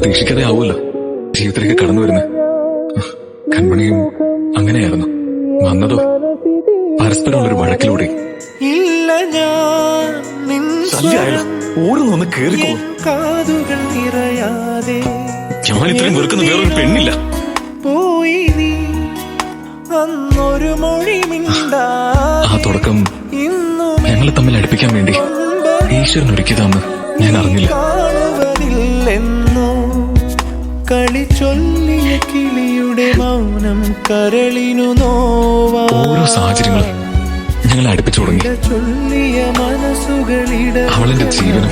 പ്രതീക്ഷിക്കാതെ ആവുമല്ലോ ജീവിതത്തിലേക്ക് കടന്നു വരുന്നത്. കൺമണിയും അങ്ങനെയായിരുന്നു. വന്നതോ പരസ്പരമുള്ളൊരു വഴക്കിലൂടെ. ഓരോന്നൊന്ന് കേറിക്കോ. ഞാൻ ഇത്രയും വെറുക്കുന്ന വേറൊരു പെണ്ണില്ല. ആ തുടക്കം ഞങ്ങളെ തമ്മിൽ അടുപ്പിക്കാൻ വേണ്ടി ഈശ്വരൻ ഒരുക്കിയതാന്ന് ഞാൻ അറിഞ്ഞില്ല. കളി ചൊല്ലിയ കിളിയുടെ മൗനം കരളിനു നോവാ. ഓരോ സാഹചര്യങ്ങളും ഞങ്ങളെ അടുപ്പിച്ചു തുടങ്ങി. അവളെന്റെ ജീവനും